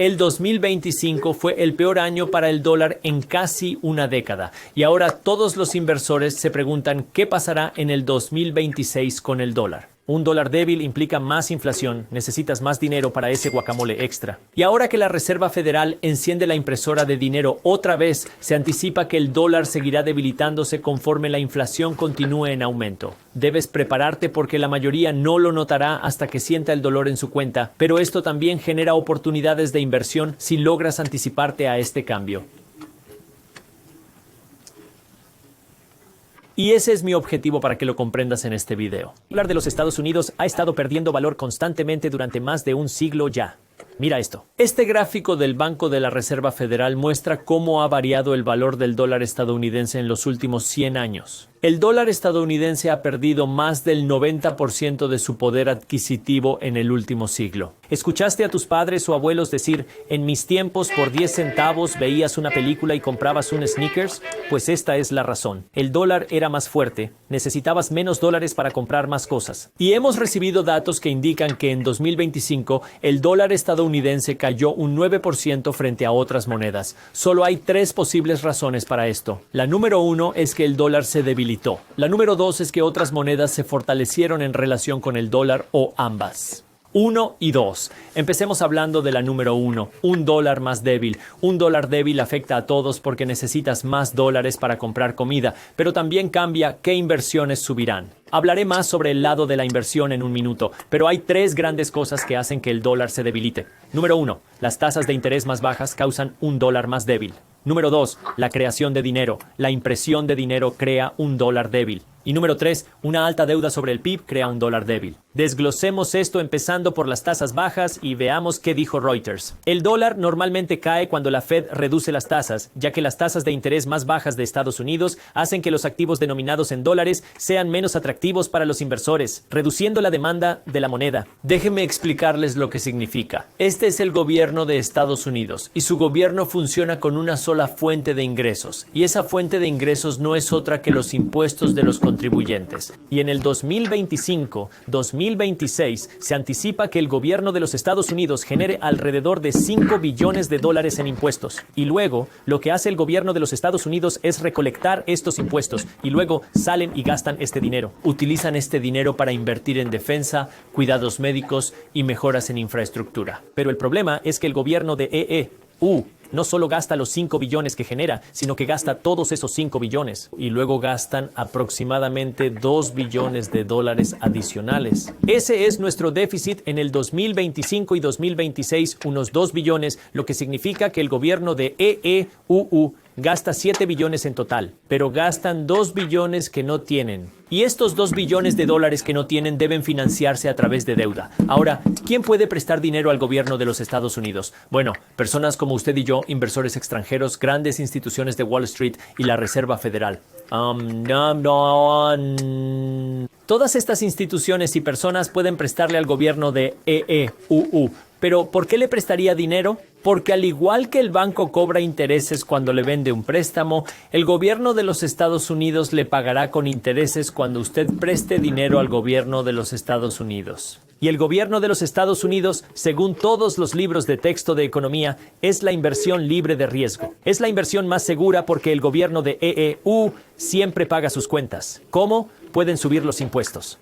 El 2025 fue el peor año para el dólar en casi una década y ahora todos los inversores se preguntan qué pasará en el 2026 con el dólar. Un dólar débil implica más inflación, necesitas más dinero para ese guacamole extra. Y ahora que la Reserva Federal enciende la impresora de dinero otra vez, se anticipa que el dólar seguirá debilitándose conforme la inflación continúe en aumento. Debes prepararte porque la mayoría no lo notará hasta que sienta el dolor en su cuenta, pero esto también genera oportunidades de inversión si logras anticiparte a este cambio. Y ese es mi objetivo para que lo comprendas en este video. El dólar de los Estados Unidos ha estado perdiendo valor constantemente durante más de un siglo ya. Mira esto. Este gráfico del Banco de la Reserva Federal muestra cómo ha variado el valor del dólar estadounidense en los últimos 100 años. El dólar estadounidense ha perdido más del 90% de su poder adquisitivo en el último siglo. ¿Escuchaste a tus padres o abuelos decir, en mis tiempos por 10 centavos veías una película y comprabas un Snickers? Pues esta es la razón. El dólar era más fuerte, necesitabas menos dólares para comprar más cosas. Y hemos recibido datos que indican que en 2025 el dólar estadounidense cayó un 9% frente a otras monedas. Solo hay 3 posibles razones para esto. La número 1 es que el dólar se debilitó. La número 2 es que otras monedas se fortalecieron en relación con el dólar o ambas. 1 y 2. Empecemos hablando de la número 1, un dólar más débil. Un dólar débil afecta a todos porque necesitas más dólares para comprar comida, pero también cambia qué inversiones subirán. Hablaré más sobre el lado de la inversión en un minuto, pero hay 3 grandes cosas que hacen que el dólar se debilite. Número 1, las tasas de interés más bajas causan un dólar más débil. Número 2, la creación de dinero. La impresión de dinero crea un dólar débil. Y número 3, una alta deuda sobre el PIB crea un dólar débil. Desglosemos esto empezando por las tasas bajas y veamos qué dijo Reuters. El dólar normalmente cae cuando la Fed reduce las tasas, ya que las tasas de interés más bajas de Estados Unidos hacen que los activos denominados en dólares sean menos atractivos para los inversores, reduciendo la demanda de la moneda. Déjenme explicarles lo que significa. Este es el gobierno de Estados Unidos y su gobierno funciona con una sola fuente de ingresos. Y esa fuente de ingresos no es otra que los impuestos de los contribuyentes. Y en el 2025-2026 se anticipa que el gobierno de los Estados Unidos genere alrededor de 5 billones de dólares en impuestos. Y luego, lo que hace el gobierno de los Estados Unidos es recolectar estos impuestos y luego salen y gastan este dinero. Utilizan este dinero para invertir en defensa, cuidados médicos y mejoras en infraestructura. Pero el problema es que el gobierno de EU no solo gasta los 5 billones que genera, sino que gasta todos esos 5 billones. Y luego gastan aproximadamente 2 billones de dólares adicionales. Ese es nuestro déficit en el 2025 y 2026, unos 2 billones, lo que significa que el gobierno de EU gasta 7 billones en total, pero gastan 2 billones que no tienen. Y estos 2 billones de dólares que no tienen deben financiarse a través de deuda. Ahora, ¿quién puede prestar dinero al gobierno de los Estados Unidos? Bueno, personas como usted y yo, inversores extranjeros, grandes instituciones de Wall Street y la Reserva Federal. Todas estas instituciones y personas pueden prestarle al gobierno de EU. Pero, ¿por qué le prestaría dinero? Porque al igual que el banco cobra intereses cuando le vende un préstamo, el gobierno de los Estados Unidos le pagará con intereses cuando usted preste dinero al gobierno de los Estados Unidos. Y el gobierno de los Estados Unidos, según todos los libros de texto de economía, es la inversión libre de riesgo. Es la inversión más segura porque el gobierno de EU siempre paga sus cuentas. ¿Cómo? Pueden subir los impuestos.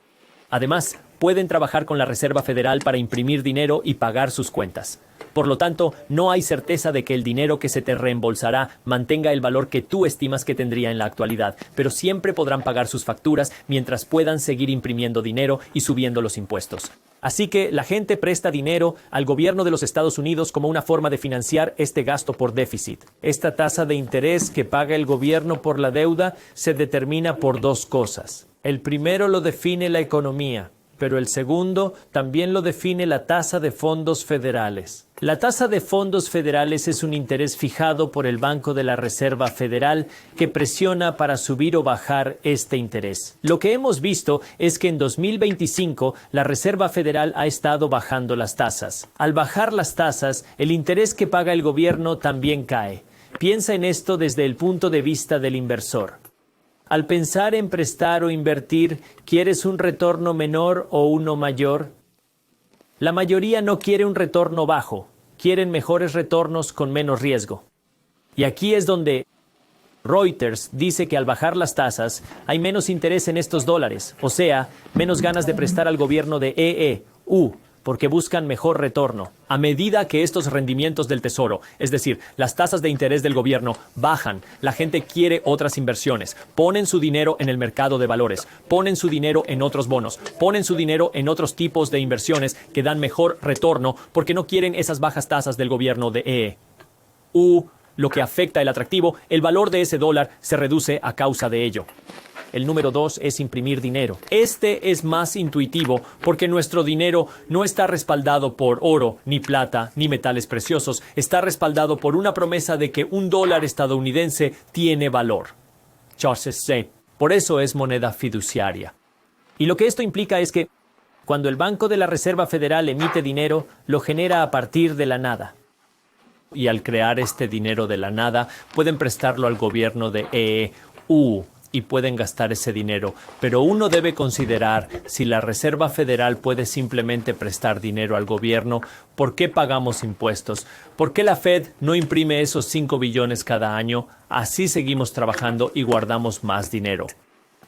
Además, pueden trabajar con la Reserva Federal para imprimir dinero y pagar sus cuentas. Por lo tanto, no hay certeza de que el dinero que se te reembolsará mantenga el valor que tú estimas que tendría en la actualidad, pero siempre podrán pagar sus facturas mientras puedan seguir imprimiendo dinero y subiendo los impuestos. Así que la gente presta dinero al gobierno de los Estados Unidos como una forma de financiar este gasto por déficit. Esta tasa de interés que paga el gobierno por la deuda se determina por 2 cosas. El primero lo define la economía, pero el segundo también lo define la tasa de fondos federales. La tasa de fondos federales es un interés fijado por el Banco de la Reserva Federal que presiona para subir o bajar este interés. Lo que hemos visto es que en 2025 la Reserva Federal ha estado bajando las tasas. Al bajar las tasas, el interés que paga el gobierno también cae. Piensa en esto desde el punto de vista del inversor. Al pensar en prestar o invertir, ¿quieres un retorno menor o uno mayor? La mayoría no quiere un retorno bajo. quieren mejores retornos con menos riesgo. Y aquí es donde Reuters dice que al bajar las tasas hay menos interés en estos dólares, o sea, menos ganas de prestar al gobierno de EEU, porque buscan mejor retorno. A medida que estos rendimientos del tesoro, es decir, las tasas de interés del gobierno, bajan, la gente quiere otras inversiones. Ponen su dinero en el mercado de valores, ponen su dinero en otros bonos, ponen su dinero en otros tipos de inversiones que dan mejor retorno porque no quieren esas bajas tasas del gobierno de EEU, lo que afecta el atractivo. El valor de ese dólar se reduce a causa de ello. El número 2 es imprimir dinero. Este es más intuitivo porque nuestro dinero no está respaldado por oro, ni plata, ni metales preciosos. Está respaldado por una promesa de que un dólar estadounidense tiene valor. Charles C. Por eso es moneda fiduciaria. Y lo que esto implica es que cuando el Banco de la Reserva Federal emite dinero, lo genera a partir de la nada. Y al crear este dinero de la nada, pueden prestarlo al gobierno de EEU y pueden gastar ese dinero. Pero uno debe considerar si la Reserva Federal puede simplemente prestar dinero al gobierno, ¿por qué pagamos impuestos? ¿Por qué la Fed no imprime esos 5 billones cada año? Así seguimos trabajando y guardamos más dinero.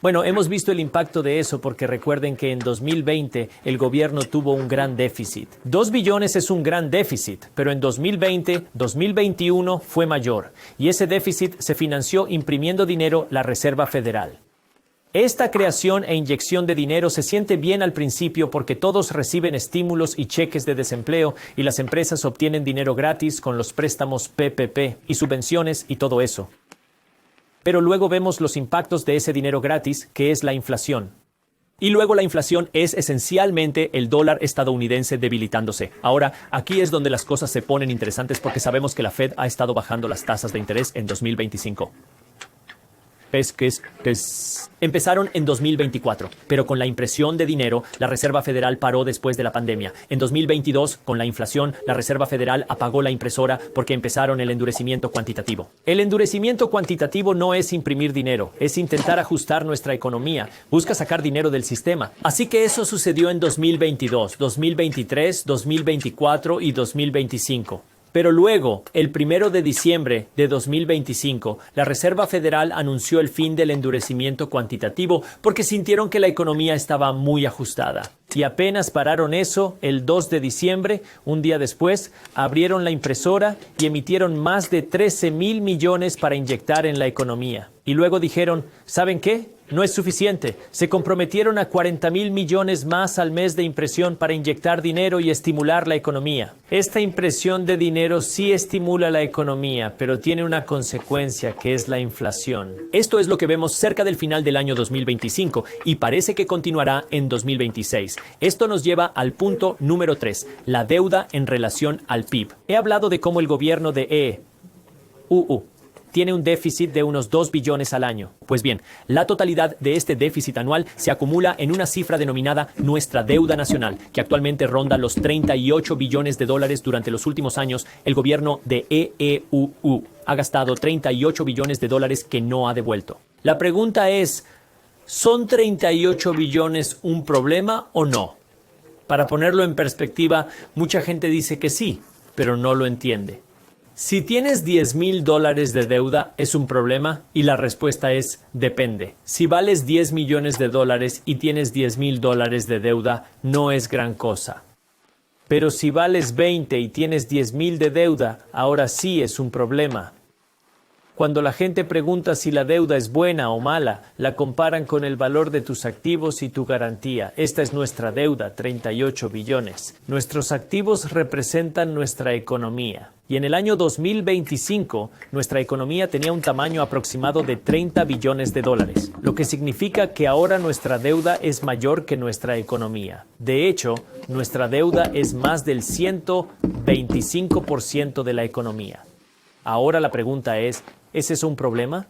Bueno, hemos visto el impacto de eso porque recuerden que en 2020 el gobierno tuvo un gran déficit. 2 billones es un gran déficit, pero en 2020-2021 fue mayor. Y ese déficit se financió imprimiendo dinero la Reserva Federal. Esta creación e inyección de dinero se siente bien al principio porque todos reciben estímulos y cheques de desempleo y las empresas obtienen dinero gratis con los préstamos PPP y subvenciones y todo eso. Pero luego vemos los impactos de ese dinero gratis, que es la inflación. Y luego la inflación es esencialmente el dólar estadounidense debilitándose. Ahora, aquí es donde las cosas se ponen interesantes porque sabemos que la Fed ha estado bajando las tasas de interés en 2025. Empezaron en 2024, pero con la impresión de dinero, la Reserva Federal paró después de la pandemia. En 2022, con la inflación, la Reserva Federal apagó la impresora porque empezaron el endurecimiento cuantitativo. El endurecimiento cuantitativo no es imprimir dinero, es intentar ajustar nuestra economía. Busca sacar dinero del sistema. Así que eso sucedió en 2022, 2023, 2024 y 2025. Pero luego, el 1 de diciembre de 2025, la Reserva Federal anunció el fin del endurecimiento cuantitativo porque sintieron que la economía estaba muy ajustada. Y apenas pararon eso, el 2 de diciembre, un día después, abrieron la impresora y emitieron más de 13,000 millones para inyectar en la economía. Y luego dijeron, ¿saben qué? No es suficiente. Se comprometieron a 40,000 millones más al mes de impresión para inyectar dinero y estimular la economía. Esta impresión de dinero sí estimula la economía, pero tiene una consecuencia que es la inflación. Esto es lo que vemos cerca del final del año 2025 y parece que continuará en 2026. Esto nos lleva al punto número 3, la deuda en relación al PIB. He hablado de cómo el gobierno de EEU tiene un déficit de unos 2 billones al año. Pues bien, la totalidad de este déficit anual se acumula en una cifra denominada nuestra deuda nacional, que actualmente ronda los 38 billones de dólares durante los últimos años. El gobierno de EEU ha gastado 38 billones de dólares que no ha devuelto. La pregunta es, ¿son 38 billones un problema o no? Para ponerlo en perspectiva, mucha gente dice que sí, pero no lo entiende. Si tienes 10,000 dólares de deuda, ¿es un problema? Y la respuesta es, depende. Si vales 10 millones de dólares y tienes 10,000 dólares de deuda, no es gran cosa. Pero si vales 20 y tienes 10,000 de deuda, ahora sí es un problema. Cuando la gente pregunta si la deuda es buena o mala, la comparan con el valor de tus activos y tu garantía. Esta es nuestra deuda, 38 billones. Nuestros activos representan nuestra economía. Y en el año 2025, nuestra economía tenía un tamaño aproximado de 30 billones de dólares, lo que significa que ahora nuestra deuda es mayor que nuestra economía. De hecho, nuestra deuda es más del 125% de la economía. Ahora la pregunta ¿es eso un problema?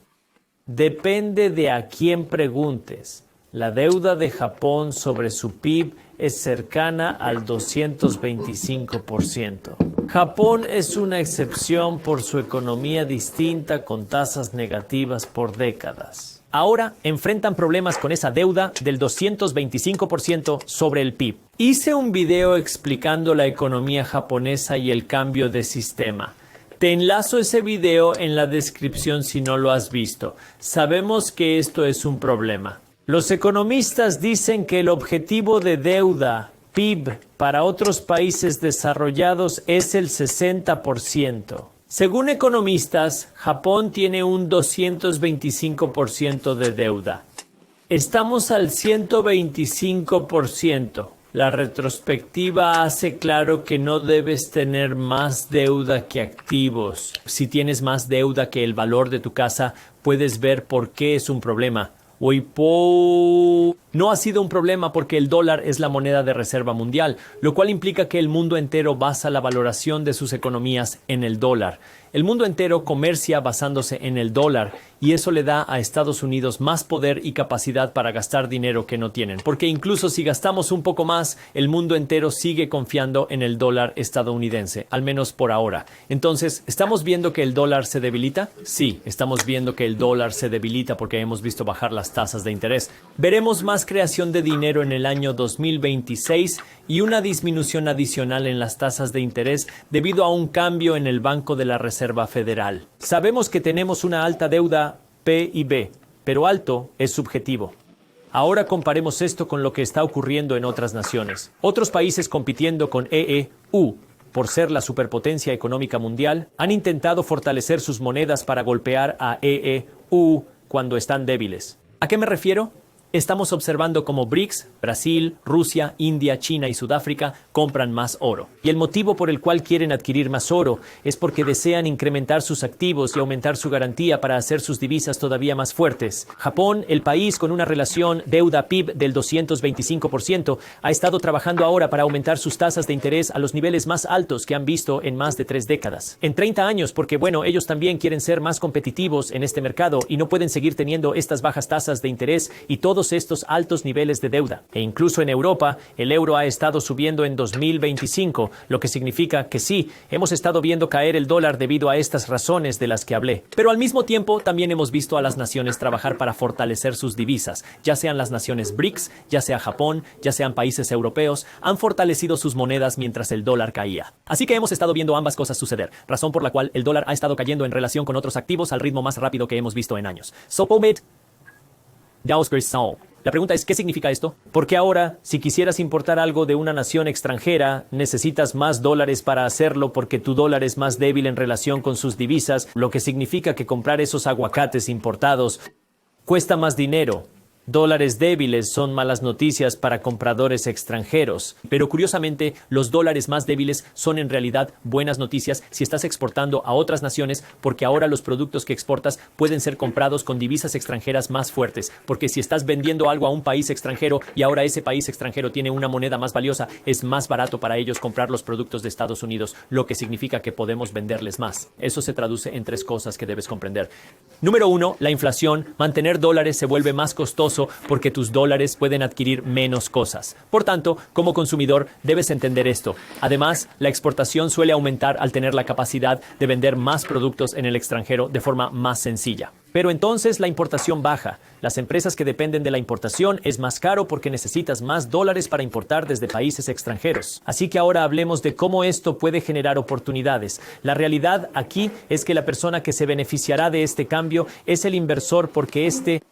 Depende de a quién preguntes. La deuda de Japón sobre su PIB es cercana al 225%. Japón es una excepción por su economía distinta con tasas negativas por décadas. ahora enfrentan problemas con esa deuda del 225% sobre el PIB. Hice un video explicando la economía japonesa y el cambio de sistema. Te enlazo ese video en la descripción si no lo has visto. Sabemos que esto es un problema. Los economistas dicen que el objetivo de deuda PIB para otros países desarrollados es el 60%. Según economistas, Japón tiene un 225% de deuda. Estamos al 125%. La retrospectiva hace claro que no debes tener más deuda que activos. Si tienes más deuda que el valor de tu casa, puedes ver por qué es un problema. No ha sido un problema porque el dólar es la moneda de reserva mundial, lo cual implica que el mundo entero basa la valoración de sus economías en el dólar. El mundo entero comercia basándose en el dólar y eso le da a Estados Unidos más poder y capacidad para gastar dinero que no tienen. Porque incluso si gastamos un poco más, el mundo entero sigue confiando en el dólar estadounidense, al menos por ahora. Entonces, ¿estamos viendo que el dólar se debilita? Sí, estamos viendo que el dólar se debilita porque hemos visto bajar las tasas de interés. Veremos más creación de dinero en el año 2026 y una disminución adicional en las tasas de interés debido a un cambio en el Banco de la Reserva Federal. Sabemos que tenemos una alta deuda PIB, pero alto es subjetivo. Ahora comparemos esto con lo que está ocurriendo en otras naciones. Otros países compitiendo con EU, por ser la superpotencia económica mundial, han intentado fortalecer sus monedas para golpear a EU cuando están débiles. ¿A qué me refiero? Estamos observando cómo BRICS, Brasil, Rusia, India, China y Sudáfrica compran más oro. Y el motivo por el cual quieren adquirir más oro es porque desean incrementar sus activos y aumentar su garantía para hacer sus divisas todavía más fuertes. Japón, el país con una relación deuda-PIB del 225%, ha estado trabajando ahora para aumentar sus tasas de interés a los niveles más altos que han visto en más de 3 décadas. En 30 años, porque ellos también quieren ser más competitivos en este mercado y no pueden seguir teniendo estas bajas tasas de interés y todos estos altos niveles de deuda. E incluso en Europa, el euro ha estado subiendo en 2025, lo que significa que sí, hemos estado viendo caer el dólar debido a estas razones de las que hablé. Pero al mismo tiempo, también hemos visto a las naciones trabajar para fortalecer sus divisas, ya sean las naciones BRICS, ya sea Japón, ya sean países europeos, han fortalecido sus monedas mientras el dólar caía. Así que hemos estado viendo ambas cosas suceder, razón por la cual el dólar ha estado cayendo en relación con otros activos al ritmo más rápido que hemos visto en años. La pregunta es, ¿qué significa esto? Porque ahora, si quisieras importar algo de una nación extranjera, necesitas más dólares para hacerlo porque tu dólar es más débil en relación con sus divisas, lo que significa que comprar esos aguacates importados cuesta más dinero. Dólares débiles son malas noticias para compradores extranjeros, pero curiosamente los dólares más débiles son en realidad buenas noticias si estás exportando a otras naciones, porque ahora los productos que exportas pueden ser comprados con divisas extranjeras más fuertes, porque si estás vendiendo algo a un país extranjero y ahora ese país extranjero tiene una moneda más valiosa, es más barato para ellos comprar los productos de Estados Unidos, lo que significa que podemos venderles más. Eso se traduce en 3 cosas que debes comprender. Número 1, la inflación. Mantener dólares se vuelve más costoso porque tus dólares pueden adquirir menos cosas. Por tanto, como consumidor, debes entender esto. Además, la exportación suele aumentar al tener la capacidad de vender más productos en el extranjero de forma más sencilla. Pero entonces la importación baja. Las empresas que dependen de la importación es más caro porque necesitas más dólares para importar desde países extranjeros. Así que ahora hablemos de cómo esto puede generar oportunidades. La realidad aquí es que la persona que se beneficiará de este cambio es el inversor, porque este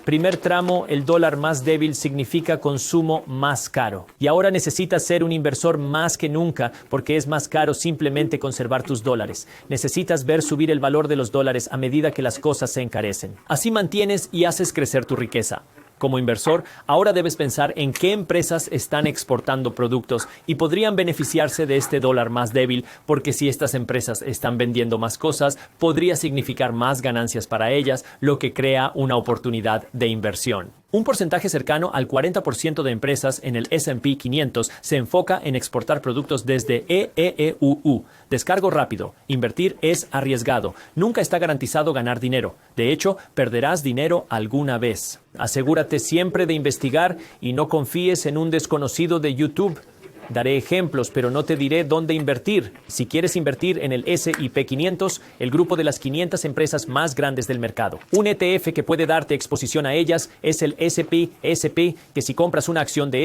primer tramo, el dólar más débil, significa consumo más caro. Y ahora necesitas ser un inversor más que nunca porque es más caro simplemente conservar tus dólares. Necesitas ver subir el valor de los dólares a medida que las cosas se encarecen. Así mantienes y haces crecer tu riqueza. Como inversor, ahora debes pensar en qué empresas están exportando productos y podrían beneficiarse de este dólar más débil, porque si estas empresas están vendiendo más cosas, podría significar más ganancias para ellas, lo que crea una oportunidad de inversión. Un porcentaje cercano al 40% de empresas en el S&P 500 se enfoca en exportar productos desde EEUU. Descargo rápido. Invertir es arriesgado. Nunca está garantizado ganar dinero. De hecho, perderás dinero alguna vez. Asegúrate siempre de investigar y no confíes en un desconocido de YouTube. Daré ejemplos, pero no te diré dónde invertir. Si quieres invertir en el S&P 500, el grupo de las 500 empresas más grandes del mercado. Un ETF que puede darte exposición a ellas es el SP, que si compras una acción de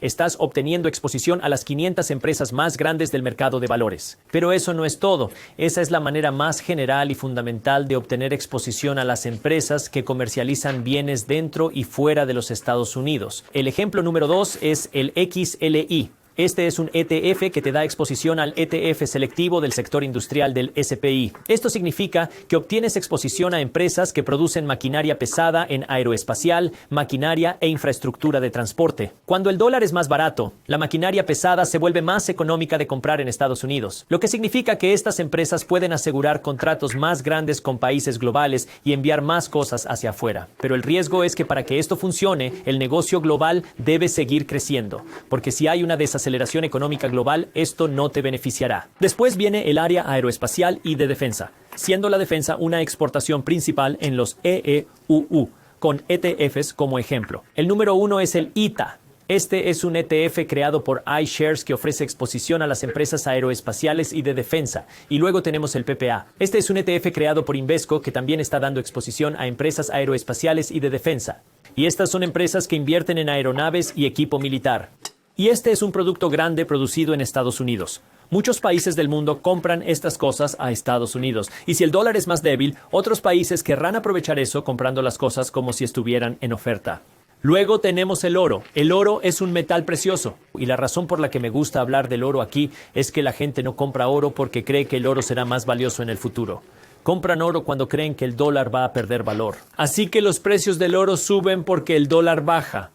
estás obteniendo exposición a las 500 empresas más grandes del mercado de valores. Pero eso no es todo. Esa es la manera más general y fundamental de obtener exposición a las empresas que comercializan bienes dentro y fuera de los Estados Unidos. El ejemplo número 2 es el XLI. Este es un ETF que te da exposición al ETF selectivo del sector industrial del SPI. Esto significa que obtienes exposición a empresas que producen maquinaria pesada en aeroespacial, maquinaria e infraestructura de transporte. Cuando el dólar es más barato, la maquinaria pesada se vuelve más económica de comprar en Estados Unidos, lo que significa que estas empresas pueden asegurar contratos más grandes con países globales y enviar más cosas hacia afuera. Pero el riesgo es que para que esto funcione, el negocio global debe seguir creciendo, porque si hay una desaceleración económica global, esto no te beneficiará. Después viene el área aeroespacial y de defensa, siendo la defensa una exportación principal en los EEUU, con ETFs como ejemplo. El número 1 es el ITA. Este es un ETF creado por iShares que ofrece exposición a las empresas aeroespaciales y de defensa. Y luego tenemos el PPA. Este es un ETF creado por Invesco que también está dando exposición a empresas aeroespaciales y de defensa. Y estas son empresas que invierten en aeronaves y equipo militar. Y este es un producto grande producido en Estados Unidos. Muchos países del mundo compran estas cosas a Estados Unidos. Y si el dólar es más débil, otros países querrán aprovechar eso comprando las cosas como si estuvieran en oferta. Luego tenemos el oro. El oro es un metal precioso. Y la razón por la que me gusta hablar del oro aquí es que la gente no compra oro porque cree que el oro será más valioso en el futuro. Compran oro cuando creen que el dólar va a perder valor. Así que los precios del oro suben porque el dólar baja.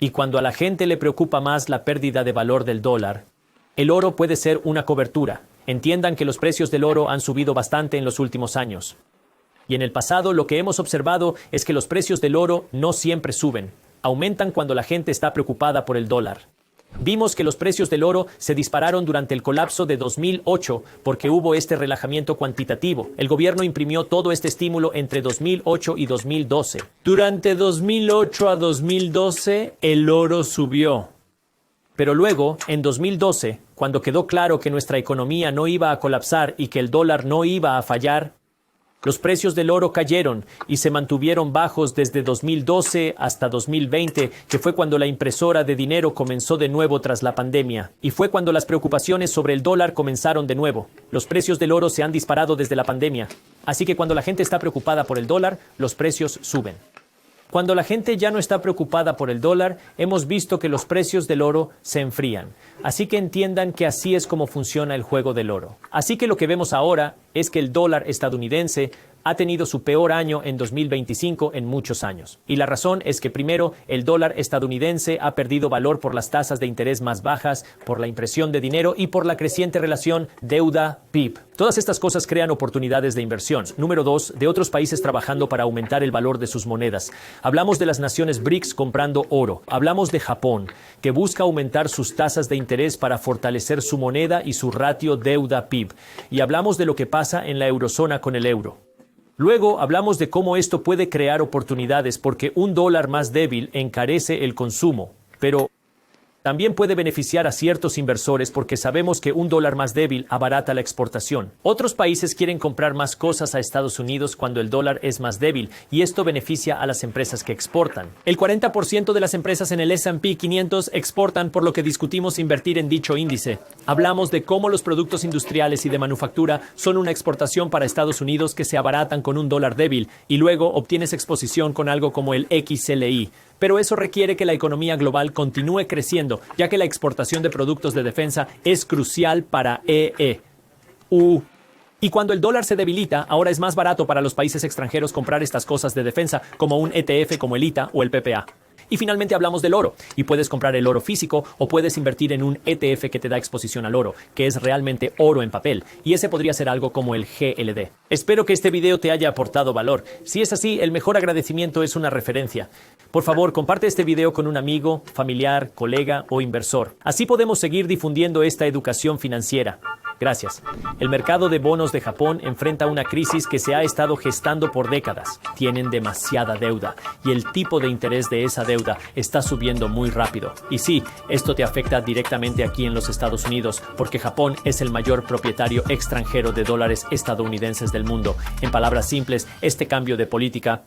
Y cuando a la gente le preocupa más la pérdida de valor del dólar, el oro puede ser una cobertura. Entiendan que los precios del oro han subido bastante en los últimos años. Y en el pasado lo que hemos observado es que los precios del oro no siempre suben. Aumentan cuando la gente está preocupada por el dólar. Vimos que los precios del oro se dispararon durante el colapso de 2008 porque hubo este relajamiento cuantitativo. El gobierno imprimió todo este estímulo entre 2008 y 2012. Durante 2008 a 2012, el oro subió. Pero luego, en 2012, cuando quedó claro que nuestra economía no iba a colapsar y que el dólar no iba a fallar, los precios del oro cayeron y se mantuvieron bajos desde 2012 hasta 2020, que fue cuando la impresora de dinero comenzó de nuevo tras la pandemia. Y fue cuando las preocupaciones sobre el dólar comenzaron de nuevo. Los precios del oro se han disparado desde la pandemia. Así que cuando la gente está preocupada por el dólar, los precios suben. Cuando la gente ya no está preocupada por el dólar, hemos visto que los precios del oro se enfrían. Así que entiendan que así es como funciona el juego del oro. Así que lo que vemos ahora es que el dólar estadounidense ha tenido su peor año en 2025 en muchos años. Y la razón es que primero, el dólar estadounidense ha perdido valor por las tasas de interés más bajas, por la impresión de dinero y por la creciente relación deuda-PIB. Todas estas cosas crean oportunidades de inversión. Número 2, de otros países trabajando para aumentar el valor de sus monedas. Hablamos de las naciones BRICS comprando oro. Hablamos de Japón, que busca aumentar sus tasas de interés para fortalecer su moneda y su ratio deuda-PIB. Y hablamos de lo que pasa en la eurozona con el euro. Luego hablamos de cómo esto puede crear oportunidades porque un dólar más débil encarece el consumo, pero también puede beneficiar a ciertos inversores porque sabemos que un dólar más débil abarata la exportación. Otros países quieren comprar más cosas a Estados Unidos cuando el dólar es más débil y esto beneficia a las empresas que exportan. El 40% de las empresas en el S&P 500 exportan, por lo que discutimos invertir en dicho índice. Hablamos de cómo los productos industriales y de manufactura son una exportación para Estados Unidos que se abaratan con un dólar débil y luego obtienes exposición con algo como el XLI. Pero eso requiere que la economía global continúe creciendo, ya que la exportación de productos de defensa es crucial para EEU. Y cuando el dólar se debilita, ahora es más barato para los países extranjeros comprar estas cosas de defensa, como un ETF como el ITA o el PPA. Y finalmente hablamos del oro, y puedes comprar el oro físico o puedes invertir en un ETF que te da exposición al oro, que es realmente oro en papel, y ese podría ser algo como el GLD. Espero que este video te haya aportado valor. Si es así, el mejor agradecimiento es una referencia. Por favor, comparte este video con un amigo, familiar, colega o inversor. Así podemos seguir difundiendo esta educación financiera. Gracias. El mercado de bonos de Japón enfrenta una crisis que se ha estado gestando por décadas. Tienen demasiada deuda y el tipo de interés de esa deuda está subiendo muy rápido. Y sí, esto te afecta directamente aquí en los Estados Unidos, porque Japón es el mayor propietario extranjero de dólares estadounidenses del mundo. En palabras simples, este cambio de política